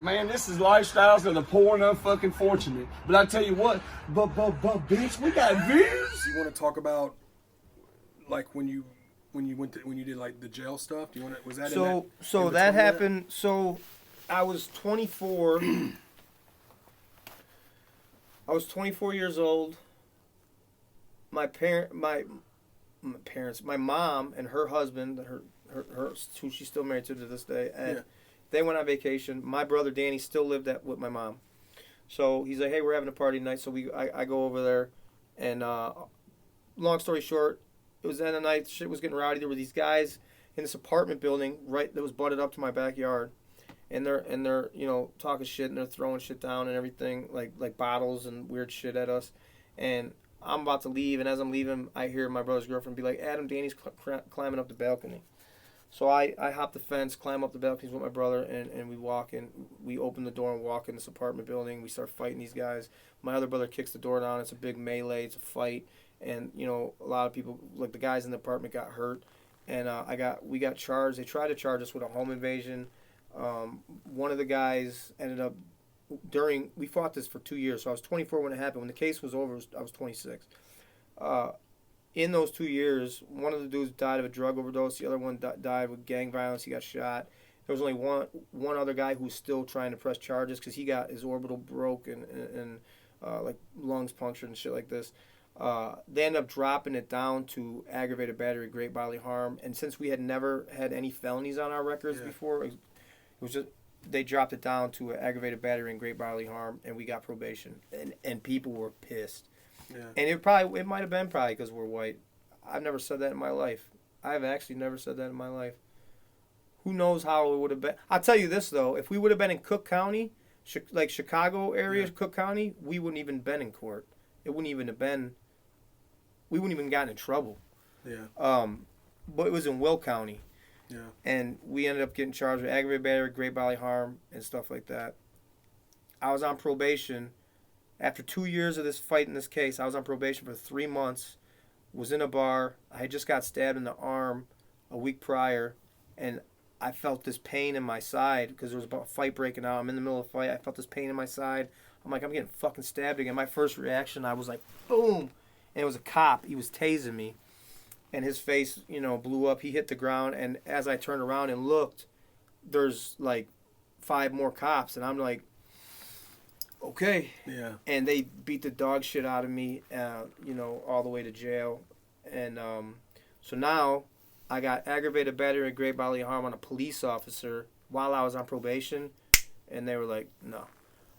Man, this is lifestyles of the poor and unfucking fortunate. But I tell you what, but bitch, we got views. You want to talk about like when you did like the jail stuff? Do you want to? Was that so that happened? So I was 24. I was 24 years old. My mom and her husband, her who she's still married to this day, and they went on vacation. My brother Danny still lived with my mom, so he's like, "Hey, we're having a party tonight." So I go over there, and long story short, it was the end of the night. Shit was getting rowdy. There were these guys in this apartment building that was butted up to my backyard, and they're talking shit and they're throwing shit down and everything like bottles and weird shit at us, and I'm about to leave, and as I'm leaving, I hear my brother's girlfriend be like, "Adam, Danny's climbing up the balcony." So I hop the fence, climb up the balconies with my brother, and we walk in. We open the door and walk in this apartment building. We start fighting these guys. My other brother kicks the door down. It's a big melee. It's a fight, and a lot of people, like the guys in the apartment, got hurt, and we got charged. They tried to charge us with a home invasion. One of the guys ended up we fought this for 2 years. So I was 24 when it happened. When the case was over, I was 26. In those 2 years, one of the dudes died of a drug overdose. The other one died with gang violence. He got shot. There was only one other guy who was still trying to press charges because he got his orbital broke and like lungs punctured and shit like this. They ended up dropping it down to aggravated battery, great bodily harm. And since we had never had any felonies on our records before, it was just they dropped it down to aggravated battery and great bodily harm, and we got probation. And people were pissed. Yeah. And it might have been because we're white. I've never said that in my life. I've actually never said that in my life. Who knows how it would have been? I'll tell you this though: if we would have been in Cook County, like Chicago area, Cook County, we wouldn't even been in court. It wouldn't even have been. We wouldn't even gotten in trouble. Yeah. But it was in Will County. Yeah. And we ended up getting charged with aggravated battery, great bodily harm, and stuff like that. I was on probation. After 2 years of this fight in this case, I was on probation for 3 months, was in a bar. I had just got stabbed in the arm a week prior, and I felt this pain in my side because there was a fight breaking out. I'm in the middle of a fight. I felt this pain in my side. I'm like, I'm getting fucking stabbed again. My first reaction, I was like, boom. And it was a cop. He was tasing me, and his face, blew up. He hit the ground, and as I turned around and looked, there's like 5 more cops, and I'm like, okay. Yeah. And they beat the dog shit out of me, all the way to jail. And so now I got aggravated battery and great bodily harm on a police officer while I was on probation. And they were like, no.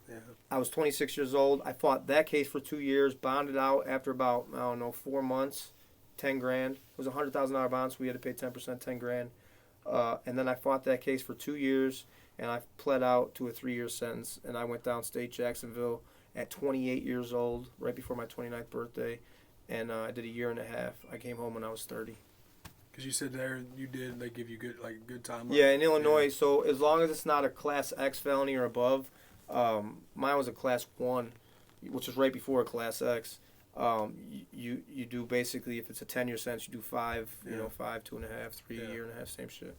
Yeah. I was 26 years old. I fought that case for 2 years, bonded out after about, 4 months, 10 grand. It was a $100,000 bond, so we had to pay 10%, 10 grand. And then I fought that case for 2 years. And I pled out to a 3-year sentence, and I went downstate Jacksonville at 28 years old, right before my 29th birthday, and I did a year and a half. I came home when I was 30. Because you said they give you good time. Yeah, in Illinois. Yeah. So as long as it's not a Class X felony or above, mine was a Class 1, which is right before a Class X. You do basically, if it's a 10-year sentence, you do 5, 5, 2.5, 3, year and a half, same shit.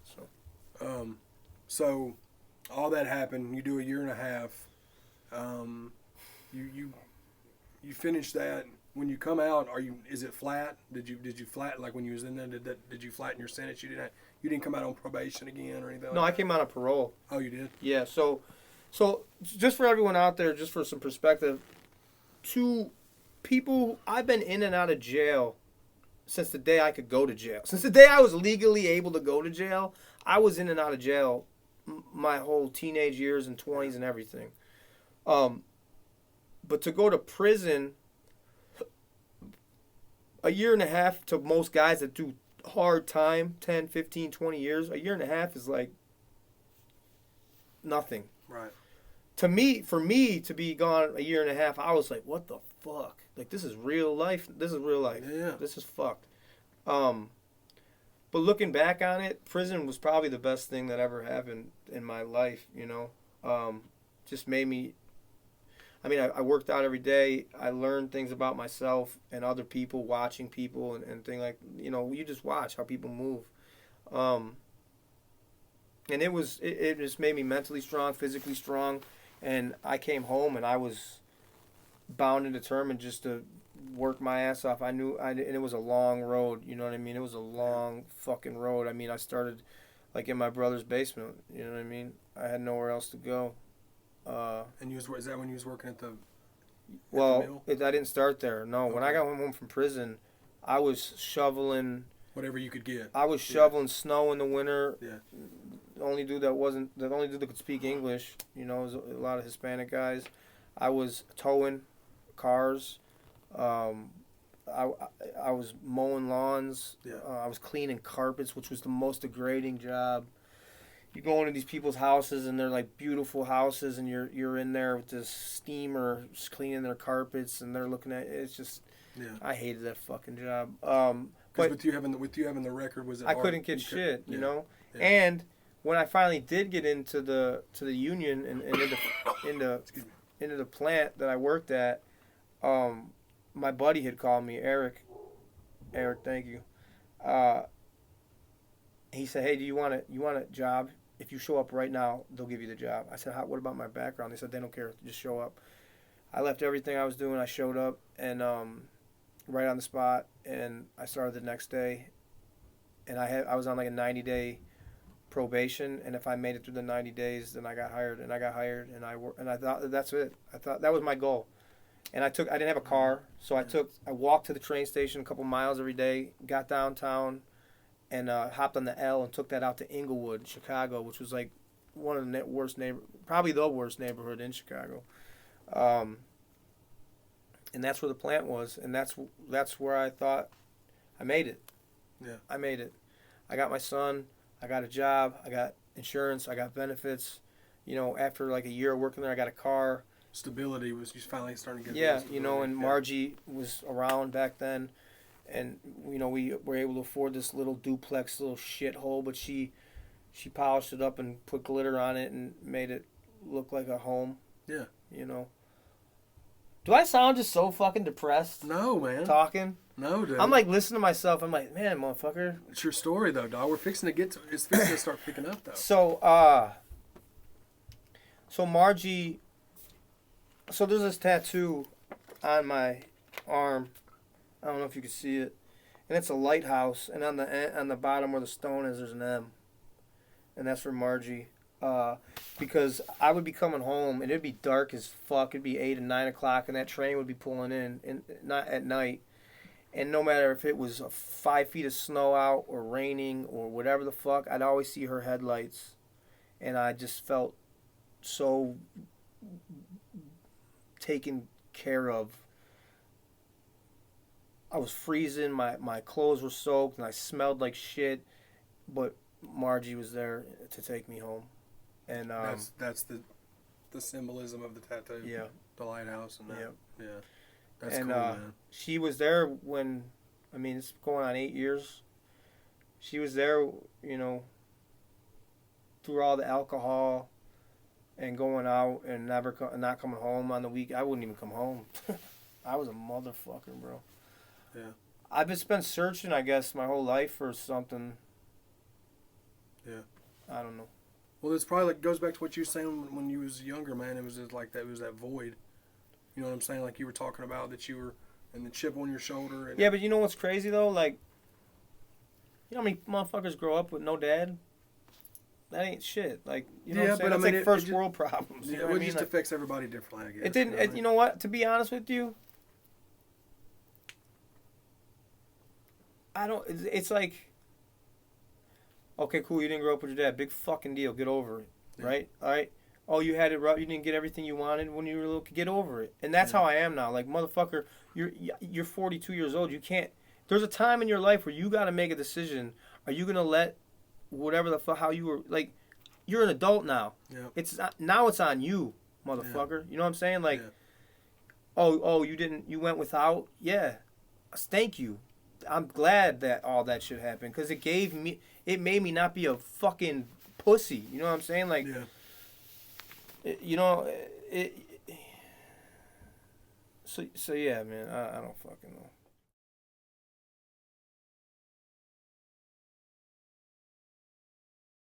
So all that happened. You do a year and a half. You finish that. When you come out, is it flat? Did you flat like when you was in there? Did you flatten your sentence? You didn't come out on probation again or anything? No, I came out on parole. Oh, you did? Yeah. So just for everyone out there, just for some perspective, to people, I've been in and out of jail since the day I could go to jail. Since the day I was legally able to go to jail, I was in and out of jail my whole teenage years and 20s and everything. But to go to prison, a year and a half to most guys that do hard time, 10, 15, 20 years, a year and a half is like nothing. Right. For me to be gone a year and a half, I was like, what the fuck? Like, this is real life. This is real life. Yeah. This is fucked. But looking back on it, prison was probably the best thing that ever happened in my life, Just made me... I worked out every day. I learned things about myself and other people, watching people and things like... you just watch how people move. And And it just made me mentally strong, physically strong, and I came home and I was bound and determined just to work my ass off. And it was a long road, you know what I mean? It was a long fucking road. I mean, I started like in my brother's basement, you know what I mean? I had nowhere else to go. And is that when you was working at the mill? I didn't start there. No, okay. When I got home from prison, I was shoveling whatever you could get. I was shoveling snow in the winter. Yeah. The only dude that could speak English, you know, was a lot of Hispanic guys. I was towing cars. I was mowing lawns. Yeah. I was cleaning carpets, which was the most degrading job. You go into these people's houses and they're like beautiful houses, and you're in there with this steamer cleaning their carpets, and they're looking at it. It's just, I hated that fucking job. Because with you having the record, was it I hard? couldn't get shit, you know. Yeah. And when I finally did get into the union and into the plant that I worked at, my buddy had called me, Eric, thank you. He said, "Hey, do you want a job? If you show up right now, they'll give you the job." I said, "What about my background?" They said, "They don't care. Just show up." I left everything I was doing. I showed up, and right on the spot, and I started the next day. And I was on like a 90-day probation, and if I made it through the 90 days, then I got hired, and I thought that's it. I thought that was my goal. And I didn't have a car, so I walked to the train station a couple miles every day, got downtown, and hopped on the L and took that out to Inglewood, Chicago, which was like one of the worst probably the worst neighborhood in Chicago. And that's where the plant was, and that's where I thought I made it. Yeah. I made it. I got my son, I got a job, I got insurance, I got benefits. You know, after like a year of working there, I got a car. Stability was just finally starting to get. Yeah, you know, and Margie was around back then, and you know, we were able to afford this little duplex, little shithole, but she polished it up and put glitter on it and made it look like a home. Yeah. You know. Do I sound just so fucking depressed? No, man. Talking? No, dude. I'm like listening to myself. I'm like, man, motherfucker. It's your story, though, dog. It's fixing to start picking up, though. So Margie. So there's this tattoo on my arm. I don't know if you can see it, and it's a lighthouse. And on the bottom where the stone is, there's an M, and that's for Margie. Because I would be coming home and it'd be dark as fuck. It'd be 8 and 9 o'clock, and that train would be pulling in not at night. And no matter if it was 5 feet of snow out or raining or whatever the fuck, I'd always see her headlights, and I just felt so taken care of. I was freezing. My clothes were soaked, and I smelled like shit. But Margie was there to take me home. And that's the symbolism of the tattoo. Yeah. The lighthouse and that. Yep. Yeah. That's cool, man. She was there when, I mean, it's going on 8 years. She was there, you know, through all the alcohol and going out and not coming home on the week. I wouldn't even come home. I was a motherfucker, bro. Yeah. I've been searching, I guess, my whole life for something. Yeah. I don't know. Well, it's probably goes back to what you were saying when you was younger, man. It was just like that. It was that void. You know what I'm saying? Like you were talking about that you were, and the chip on your shoulder. And yeah, but you know what's crazy though? Like, you know how many motherfuckers grow up with no dad? That ain't shit. Like, you know what I'm saying? That's like first world problems. Yeah, you know what I mean? Just affects everybody differently, I guess. It didn't. You know what? To be honest with you, I don't. It's like. Okay, cool. You didn't grow up with your dad. Big fucking deal. Get over it, right? All right. Oh, you had it rough. You didn't get everything you wanted when you were little. Get over it. And that's how I am now. Like, motherfucker, you're 42 years old. You can't. There's a time in your life where you got to make a decision. Are you gonna let whatever the fuck how you were like? You're an adult now. Yeah. It's now it's on you, motherfucker. You know what I'm saying? Like, oh, you went without. Yeah, thank you. I'm glad that all that shit happened because it made me not be a fucking pussy. You know what I'm saying? Like, so yeah, man. I don't fucking know.